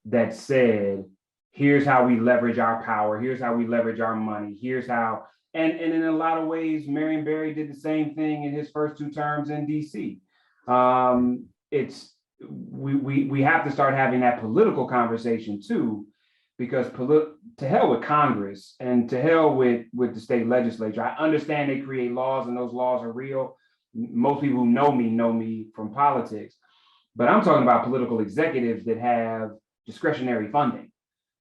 that said, here's how we leverage our power, here's how we leverage our money, here's how, and in a lot of ways, Marion Barry did the same thing in his first 2 terms in DC. We have to start having that political conversation too, because to hell with Congress and to hell with the state legislature. I understand they create laws and those laws are real. Most people who know me from politics, but I'm talking about political executives that have discretionary funding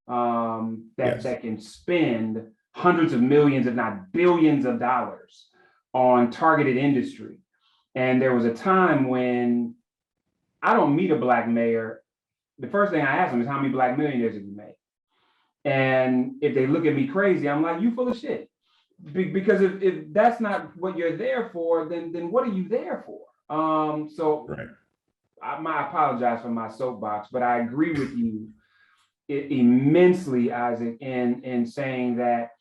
that can spend hundreds of millions, if not billions of dollars on targeted industry. And there was a time when I don't meet a Black mayor. The first thing I ask them is, how many Black millionaires have you made? And if they look at me crazy, I'm like, you full of shit. because if that's not what you're there for, then what are you there for? So Right. I apologize for my soapbox, but I agree with you immensely, Isaac, in saying that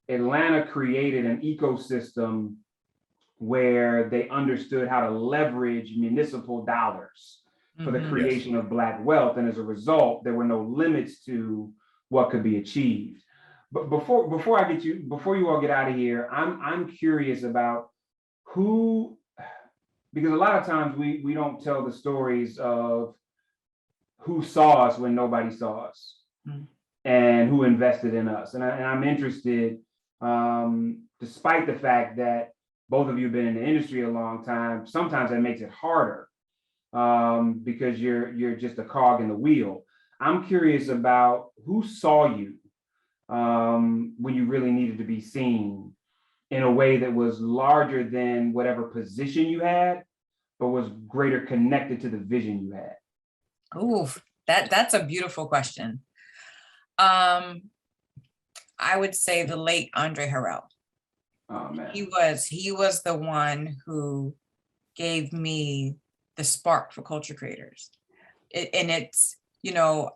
Atlanta created an ecosystem where they understood how to leverage municipal dollars for the Mhm. creation of Black wealth. And as a result, there were no limits to what could be achieved. But before you all get out of here, I'm curious about who, because a lot of times we don't tell the stories of who saw us when nobody saw us, Mm. and who invested in us. And I'm interested, despite the fact that both of you have been in the industry a long time, sometimes that makes it harder, because you're just a cog in the wheel. I'm curious about who saw you, when you really needed to be seen, in a way that was larger than whatever position you had, but was greater connected to the vision you had. Ooh, that's a beautiful question. I would say the late Andre Harrell. Oh man. He was the one who gave me the spark for culture creators. And it's,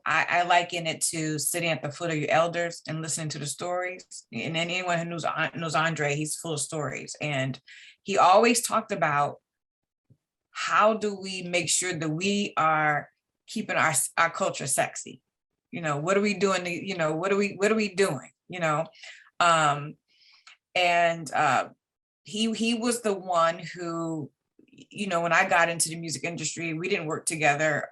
I liken it to sitting at the foot of your elders and listening to the stories. And anyone who knows Andre, he's full of stories. And he always talked about, how do we make sure that we are keeping our culture sexy? What are we doing? What are we doing? He was the one who, when I got into the music industry, we didn't work together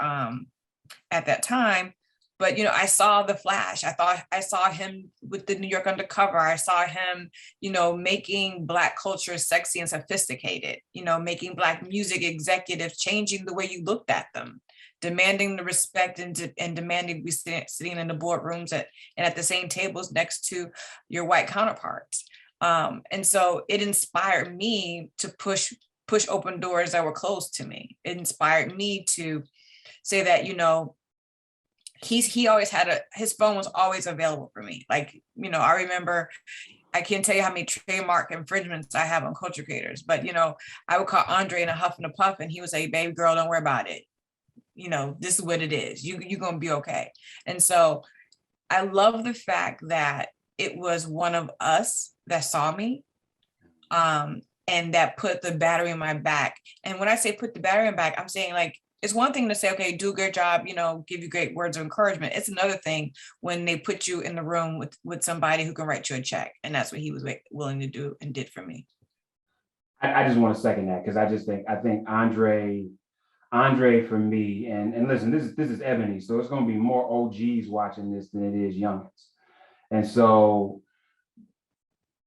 at that time, but I saw the flash. I saw him with the New York Undercover. I saw him, making Black culture sexy and sophisticated, making Black music executives, changing the way you looked at them, demanding the respect and demanding to be sitting in the boardrooms and at the same tables next to your white counterparts. And so it inspired me to push open doors that were closed to me. It inspired me to say that, he always had his phone was always available for me. Like, I remember, I can't tell you how many trademark infringements I have on culture creators, but, I would call Andre in a huff and a puff and he would say, baby girl, don't worry about it. This is what it is. You're going to be okay. And so I love the fact that it was one of us that saw me, and that put the battery in my back. And when I say put the battery in my back, I'm saying, like, it's one thing to say, okay, do a great job, give you great words of encouragement. It's another thing when they put you in the room with somebody who can write you a check. And that's what he was willing to do and did for me. I just want to second that, because I think Andre for me, and listen, this is Ebony, so it's going to be more OGs watching this than it is youngins. And so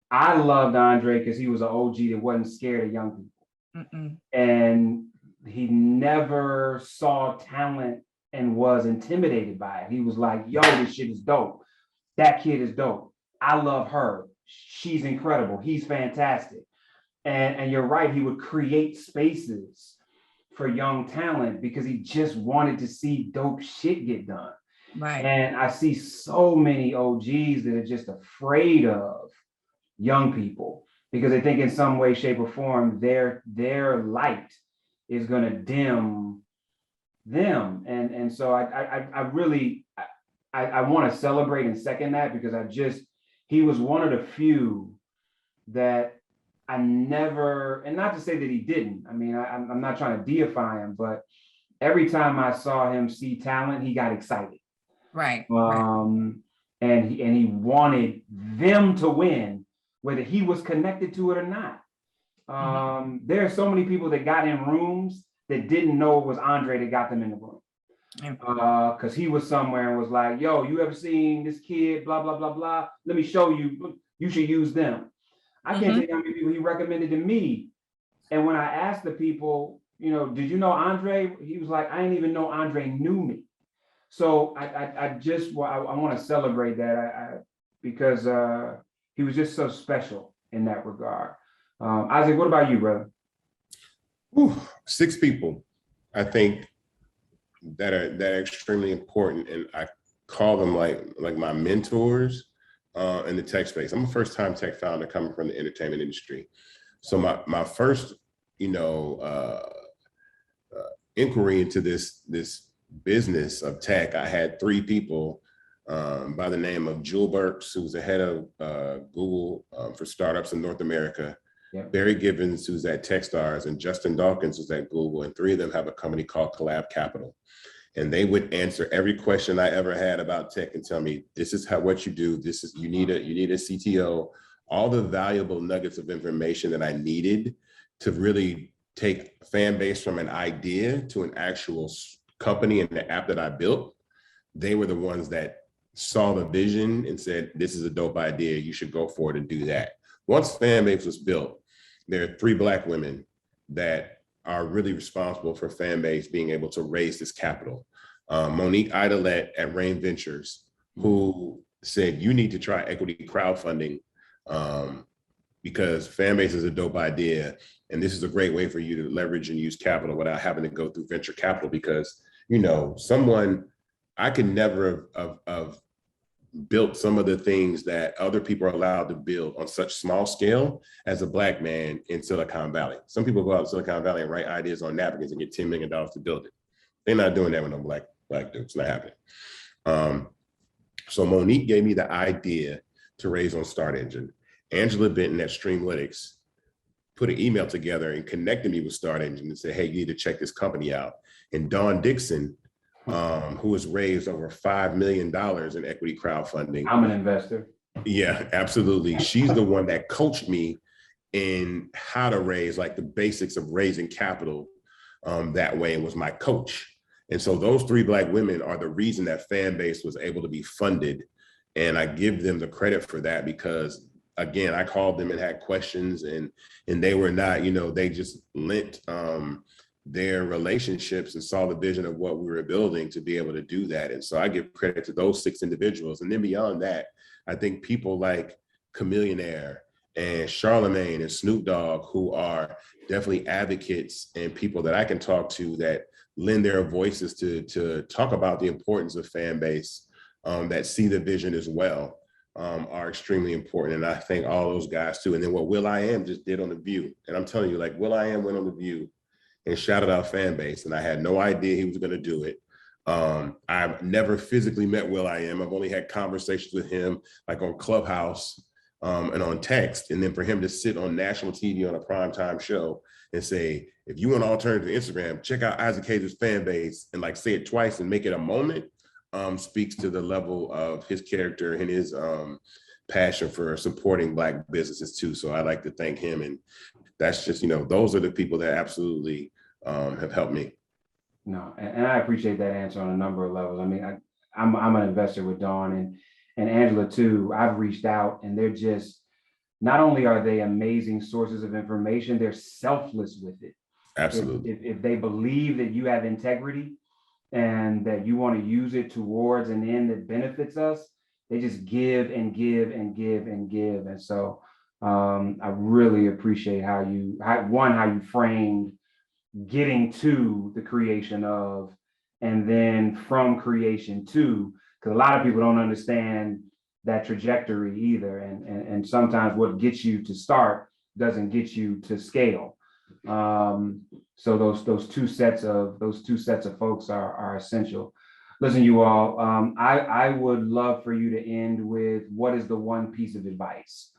I loved Andre because he was an OG that wasn't scared of young people. Mm-mm. And he never saw talent and was intimidated by it. He was like, yo, this shit is dope. That kid is dope. I love her. She's incredible. He's fantastic. And you're right, he would create spaces for young talent because he just wanted to see dope shit get done. Right. And I see so many OGs that are just afraid of young people because they think in some way, shape, or form their light is going to dim them. And so I really want to celebrate and second that, because he was one of the few that I never, and not to say that he didn't, I mean, I'm not trying to deify him, but every time I saw him see talent, he got excited. Right. And he wanted them to win, whether he was connected to it or not. There are so many people that got in rooms that didn't know it was Andre that got them in the room. Because he was somewhere and was like, yo, you ever seen this kid, blah, blah, blah, blah. Let me show you, you should use them. I can't tell you how many people he recommended to me. And when I asked the people, did you know Andre? He was like, I didn't even know Andre knew me. So I want to celebrate that because he was just so special in that regard. Isaac, what about you, brother? 6 people, I think, that are extremely important, and I call them like my mentors, in the tech space. I'm a first-time tech founder coming from the entertainment industry. So my first, inquiry into this business of tech, I had three people by the name of Jewel Burks, who's the head of Google for startups in North America, Barry Gibbons, who's at Techstars, and Justin Dawkins, who's at Google. And three of them have a company called Collab Capital. And they would answer every question I ever had about tech and tell me, this is what you do. This is, you need a CTO, all the valuable nuggets of information that I needed to really take Fanbase from an idea to an actual company and the app that I built. They were the ones that saw the vision and said, this is a dope idea. You should go for it and do that. Once Fanbase was built, there are three Black women that are really responsible for Fanbase being able to raise this capital. Monique Idelette at Rain Ventures, who said, you need to try equity crowdfunding because Fanbase is a dope idea. And this is a great way for you to leverage and use capital without having to go through venture capital because, I could never have built some of the things that other people are allowed to build on such small scale as a Black man in Silicon Valley. Some people go out to Silicon Valley and write ideas on napkins and get $10 million to build it. They're not doing that with no black dudes. It's not happening. So Monique gave me the idea to raise on Start Engine. Angela Benton at Streamlytics put an email together and connected me with Start Engine and said, hey, you need to check this company out. And Dawn Dixon, who has raised over $5 million in equity crowdfunding. I'm an investor. Yeah, absolutely. She's the one that coached me in how to raise, like the basics of raising capital that way, and was my coach. And so those three Black women are the reason that Fanbase was able to be funded. And I give them the credit for that because, again, I called them and had questions and they were not, they just lent their relationships and saw the vision of what we were building to be able to do that. And so I give credit to those 6 individuals. And then beyond that, I think people like Chameleonaire and Charlemagne and Snoop Dogg, who are definitely advocates and people that I can talk to that lend their voices to talk about the importance of Fanbase, that see the vision as well, are extremely important. And I thank all those guys too. And then what Will.i.am just did on The View. And I'm telling you, like Will.i.am went on The View and shouted out Fanbase, and I had no idea he was going to do it. I've never physically met Will.i.am. I've only had conversations with him like on Clubhouse and on text. And then for him to sit on national TV on a primetime show and say, if you want to alternative Instagram, check out Isaac Hayes' Fanbase, and like say it twice and make it a moment, speaks to the level of his character and his passion for supporting Black businesses too. So I like to thank him. And that's just, those are the people that absolutely have helped me. No, and I appreciate that answer on a number of levels. I mean, I'm an investor with Dawn and Angela too. I've reached out and they're just, not only are they amazing sources of information, they're selfless with it. Absolutely. If they believe that you have integrity and that you want to use it towards an end that benefits us, they just give and give and give and give. And so I really appreciate how you framed getting to the creation of, and then from creation to, because a lot of people don't understand that trajectory either. And sometimes what gets you to start doesn't get you to scale. So those two sets of folks are essential. Listen, you all, I would love for you to end with what is the one piece of advice?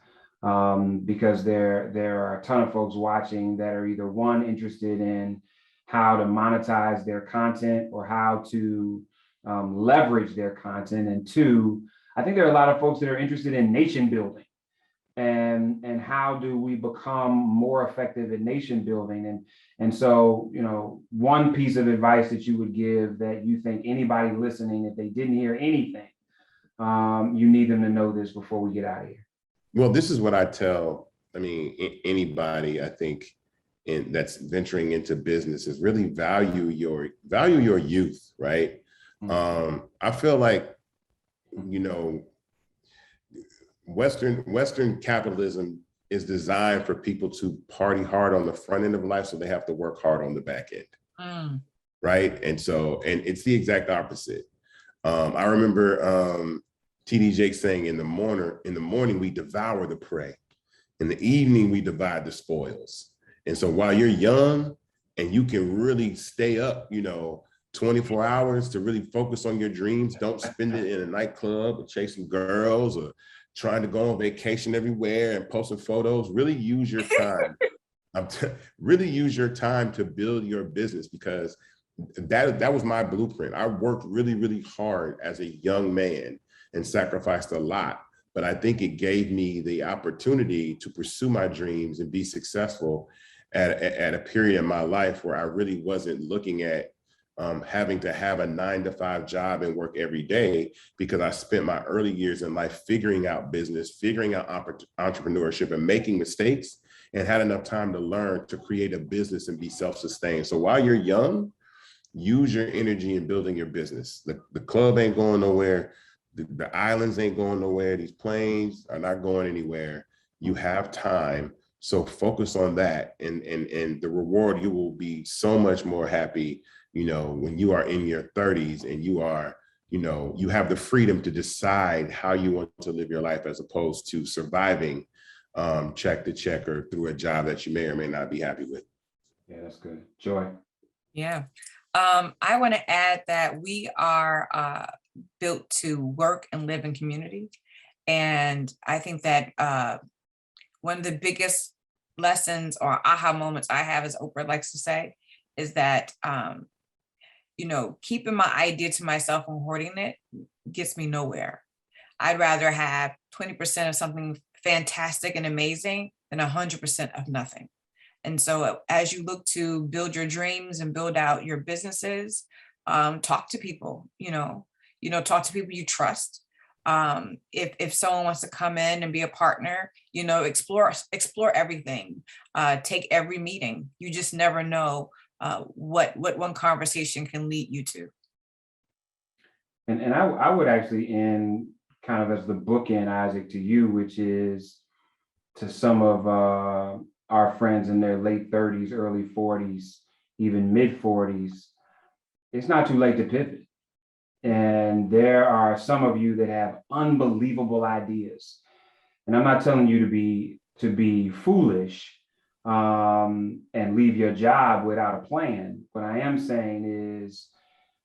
Because there are a ton of folks watching that are either one, interested in how to monetize their content or how to leverage their content, and two, I think there are a lot of folks that are interested in nation building and how do we become more effective at nation building. And so, one piece of advice that you would give that you think anybody listening, if they didn't hear anything, you need them to know this before we get out of here. Well, this is what I tell, anybody, I think, that's venturing into business is really value your youth, right? Mm-hmm. I feel like, Western capitalism is designed for people to party hard on the front end of life, so they have to work hard on the back end, right? And it's the exact opposite. I remember TD Jakes saying in the morning we devour the prey. In the evening, we divide the spoils. And so while you're young and you can really stay up, 24 hours to really focus on your dreams, don't spend it in a nightclub or chasing girls or trying to go on vacation everywhere and posting photos. Really use your time. Really use your time to build your business, because that was my blueprint. I worked really, really hard as a young man and sacrificed a lot. But I think it gave me the opportunity to pursue my dreams and be successful at a period in my life where I really wasn't looking at having to have a 9-to-5 job and work every day, because I spent my early years in life figuring out business, figuring out entrepreneurship and making mistakes, and had enough time to learn to create a business and be self-sustained. So while you're young, use your energy in building your business. The club ain't going nowhere. The islands ain't going nowhere. These planes are not going anywhere. You have time. So focus on that, and the reward, you will be so much more happy, when you are in your 30s and you are, you have the freedom to decide how you want to live your life, as opposed to surviving check to check or through a job that you may or may not be happy with. Yeah, that's good. Joy. Yeah. I want to add that we are built to work and live in community. And I think that one of the biggest lessons or aha moments I have, as Oprah likes to say, is that, keeping my idea to myself and hoarding it gets me nowhere. I'd rather have 20% of something fantastic and amazing than 100% of nothing. And so as you look to build your dreams and build out your businesses, talk to people, talk to people you trust. If someone wants to come in and be a partner, explore everything, take every meeting. You just never know what one conversation can lead you to. And I would actually end kind of as the bookend, Isaac, to you, which is to some of our friends in their late 30s, early 40s, even mid 40s, it's not too late to pivot. And there are some of you that have unbelievable ideas. And I'm not telling you to be foolish and leave your job without a plan. What I am saying is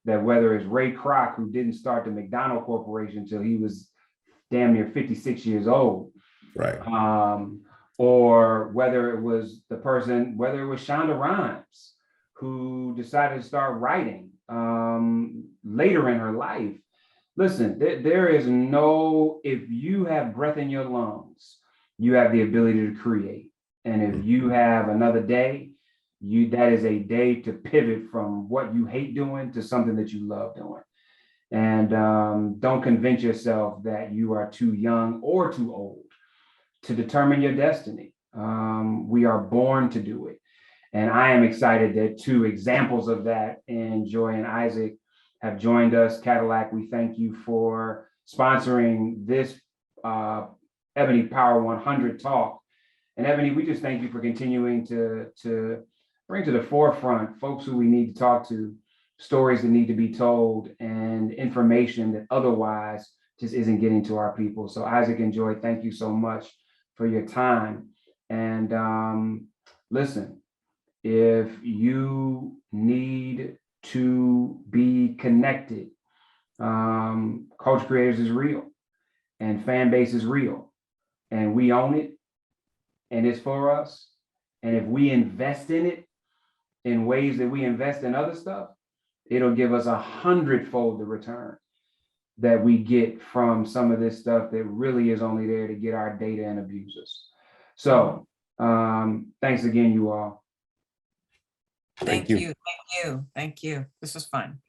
that whether it's Ray Kroc, who didn't start the McDonald Corporation until he was damn near 56 years old, right? Or whether it was whether it was Shonda Rhimes, who decided to start writing later in her life. Listen, there is if you have breath in your lungs, you have the ability to create. And if you have another day, that is a day to pivot from what you hate doing to something that you love doing. And don't convince yourself that you are too young or too old to determine your destiny. We are born to do it. And I am excited that two examples of that in Joy and Isaac have joined us. Cadillac, we thank you for sponsoring this Ebony Power 100 talk. And Ebony, we just thank you for continuing to bring to the forefront folks who we need to talk to, stories that need to be told, and information that otherwise just isn't getting to our people. So Isaac and Joy, thank you so much for your time. And listen, if you need to be connected, Coach Creators is real, and fan base is real, and we own it, and it's for us. And if we invest in it in ways that we invest in other stuff, it'll give us 100-fold the return that we get from some of this stuff that really is only there to get our data and abuse us. So thanks again, you all. Thank you. This was fun.